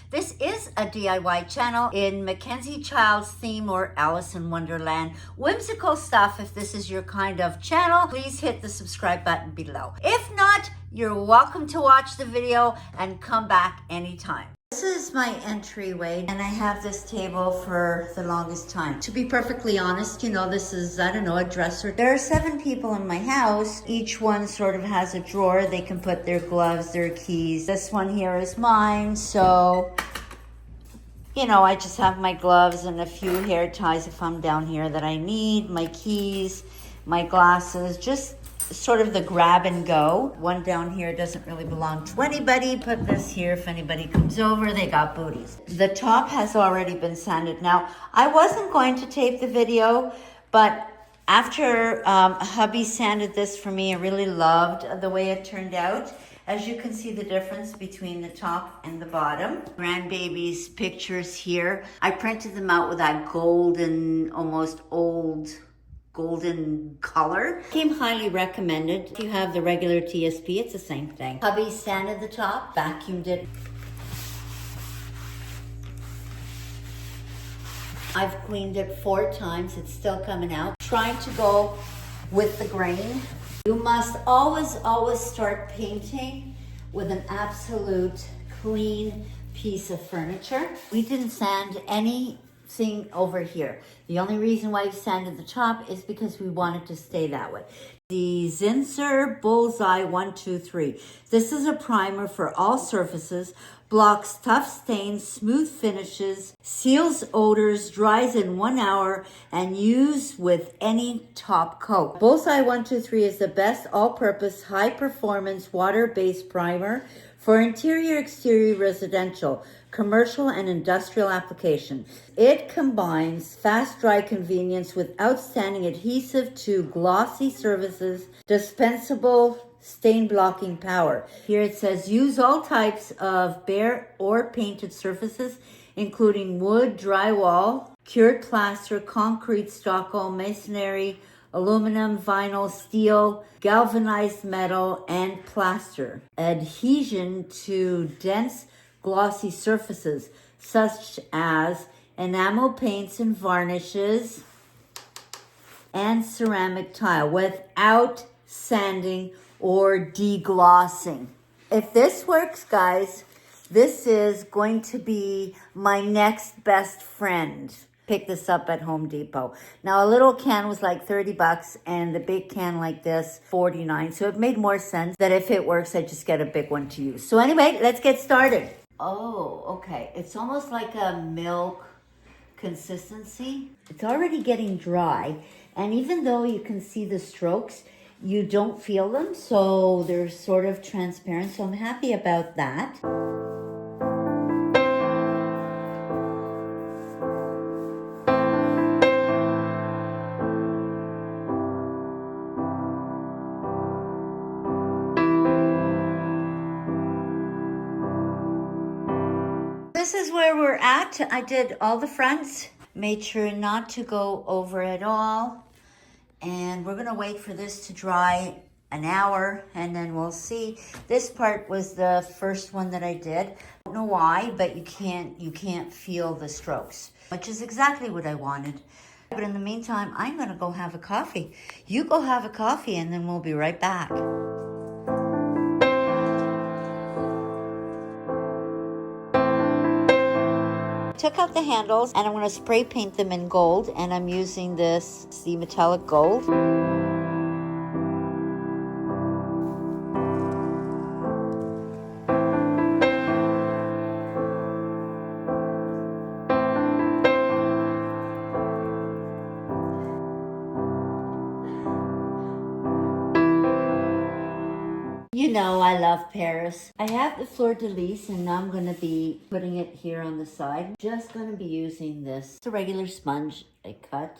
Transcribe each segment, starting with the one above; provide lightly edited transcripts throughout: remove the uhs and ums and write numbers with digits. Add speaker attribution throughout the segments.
Speaker 1: This is a DIY channel in Mackenzie Child's theme or Alice in Wonderland. Whimsical stuff. If this is your kind of channel, please hit the subscribe button below. If not, you're welcome to watch the video and come back anytime. This is my entryway, and I have this table for the longest time. To be perfectly honest, you know, this is, I don't know, a dresser. There are 7 people in my house. Each one sort of has a drawer. They can put their gloves, their keys. This one here is mine, so, you know, I just have my gloves and a few hair ties if I'm down here that I need, my keys, my glasses, just sort of the grab and go. One down here doesn't really belong to anybody. Put this here if anybody comes over, they got booties. The top has already been sanded. Now, I wasn't going to tape the video, but after hubby sanded this for me, I really loved the way it turned out. As you can see the difference between the top and the bottom. Grandbaby's pictures here. I printed them out with that golden, almost old golden color. Came highly recommended. If you have the regular TSP, it's the same thing. Hubby sanded the top, vacuumed it. I've cleaned it 4 times. It's still coming out. Trying to go with the grain. You must always start painting with an absolute clean piece of furniture. We didn't sand anything over here. The only reason why we sanded the top is because we wanted to stay that way. The Zinsser Bullseye 123. This is a primer for all surfaces, blocks tough stains, smooth finishes, seals odors, dries in 1 hour, and used with any top coat. Bullseye 123 is the best all-purpose, high-performance, water-based primer for interior, exterior, residential, commercial, and industrial application. It combines fast dry convenience with outstanding adhesive to glossy surfaces, dispensable stain blocking power. Here it says use all types of bare or painted surfaces, including wood, drywall, cured plaster, concrete, stucco, masonry, aluminum, vinyl, steel, galvanized metal, and plaster. Adhesion to dense glossy surfaces such as enamel paints and varnishes and ceramic tile without sanding or deglossing. If this works, guys, this is going to be my next best friend. Pick this up at Home Depot. Now, a little can was like 30 bucks and the big can like this, 49. So it made more sense that if it works, I just get a big one to use. So anyway, let's get started. Oh, okay. It's almost like a milk consistency. It's already getting dry. And even though you can see the strokes, you don't feel them. So they're sort of transparent. So I'm happy about that. This is where we're at. I did all the fronts, made sure not to go over at all. And we're gonna wait for this to dry an hour and then we'll see. This part was the first one that I did. I don't know why, but you can't feel the strokes, which is exactly what I wanted. But in the meantime, I'm gonna go have a coffee. You go have a coffee and then we'll be right back. Took out the handles and I'm going to spray paint them in gold, and I'm using this, the metallic gold. You know, I love Paris. I have the fleur-de-lis and now I'm going to be putting it here on the side. Just going to be using this. It's a regular sponge I cut.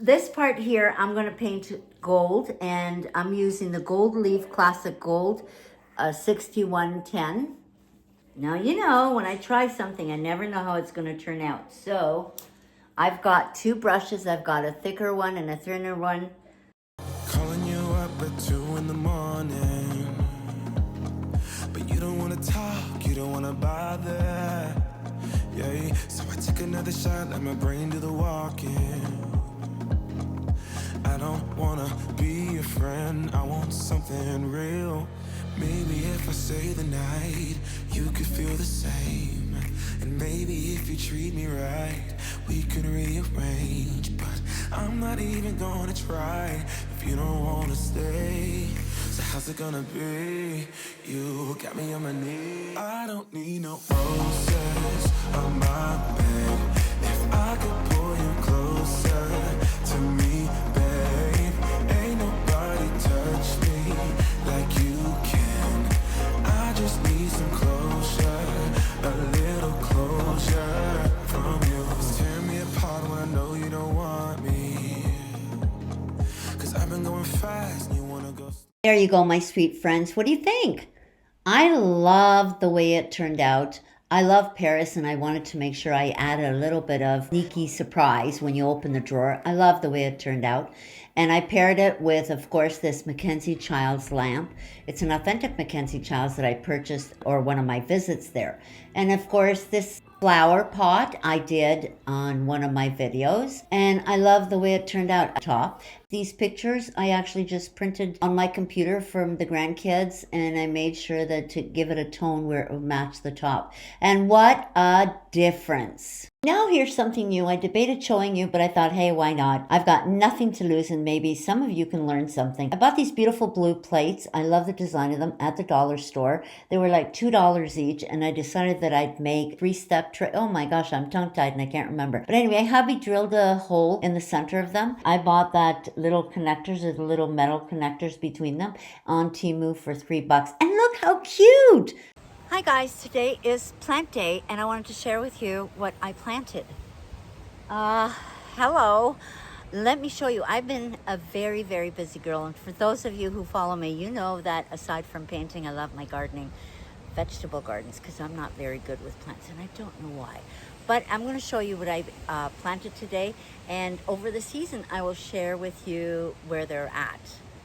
Speaker 1: This part here, I'm gonna paint gold, and I'm using the Gold Leaf Classic Gold 6110. Now, you know, when I try something, I never know how it's gonna turn out. So, I've got two brushes. I've got a thicker one and a thinner one.
Speaker 2: Calling you up at 2 in the morning, but you don't wanna talk, you don't wanna bother. Yeah, so I take another shot, let my brain do the walking. I don't wanna be your friend, I want something real. Maybe if I stay the night, you could feel the same. And maybe if you treat me right, we can rearrange. But I'm not even gonna try if you don't wanna stay. So how's it gonna be? You got me on my knees. I don't need no roses on my bed. If I could pull you closer to me, babe, ain't nobody touch me like you can. I just need some closure, a little closure from you. Tear me apart when I know you don't want me, 'cause I've been going fast and you wanna go.
Speaker 1: There you go, my sweet friends. What do you think? I love the way it turned out. I love Paris, and I wanted to make sure I added a little bit of sneaky surprise when you open the drawer. I love the way it turned out. And I paired it with, of course, this Mackenzie Childs lamp. It's an authentic Mackenzie Childs that I purchased or one of my visits there. And of course, this flower pot I did on one of my videos, and I love the way it turned out. Top. These pictures I actually just printed on my computer from the grandkids, and I made sure that to give it a tone where it would match the top. And what a difference. Now here's something new. I debated showing you, but I thought, hey, why not? I've got nothing to lose, and maybe some of you can learn something. I bought these beautiful blue plates. I love the design of them at the dollar store. They were like $2 each, and I decided that I'd make 3-step tray. Oh my gosh, I'm tongue-tied and I can't remember. But anyway, hubby drilled a hole in the center of them. I bought that little connectors, or the little metal connectors between them on Temu for $3. And look how cute! Hi guys, today is plant day, and I wanted to share with you what I planted. Hello. Let me show you. I've been a very, very busy girl, and for those of you who follow me, you know that aside from painting, I love my gardening, vegetable gardens, because I'm not very good with plants, and I don't know why. But I'm going to show you what I planted today, and over the season, I will share with you where they're at.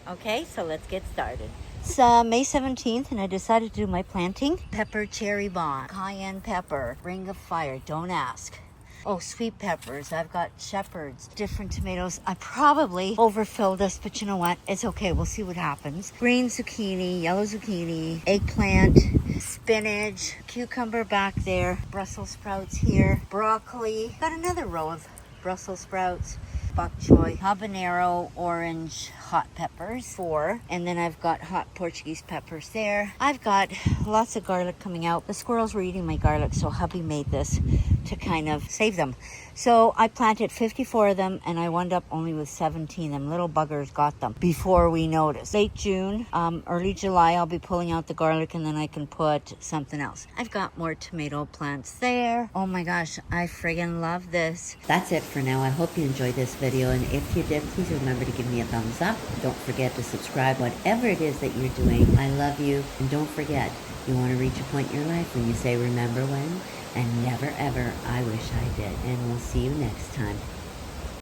Speaker 1: Okay, so let's get started. It's May 17th, and I decided to do my planting. Pepper, cherry bomb, cayenne pepper, ring of fire, don't ask. Oh, sweet peppers. I've got shepherds, different tomatoes. I probably overfilled this, but you know what? It's okay. We'll see what happens. Green zucchini, yellow zucchini, eggplant, spinach, cucumber back there, Brussels sprouts here, broccoli. Got another row of Brussels sprouts, bok choy, habanero, orange, hot peppers, 4. And then I've got hot Portuguese peppers there. I've got lots of garlic coming out. The squirrels were eating my garlic, so hubby made this to kind of save them. So I planted 54 of them, and I wound up only with 17. Them little buggers got them before we noticed. Late June, early July, I'll be pulling out the garlic, and then I can put something else. I've got more tomato plants there. Oh my gosh, I friggin' love this. That's it for now. I hope you enjoyed this video, and if you did, please remember to give me a thumbs up. Don't forget to subscribe, whatever it is that you're doing. I love you, and don't forget, you want to reach a point in your life when you say remember when, and never ever I wish I did. And we'll see you next time.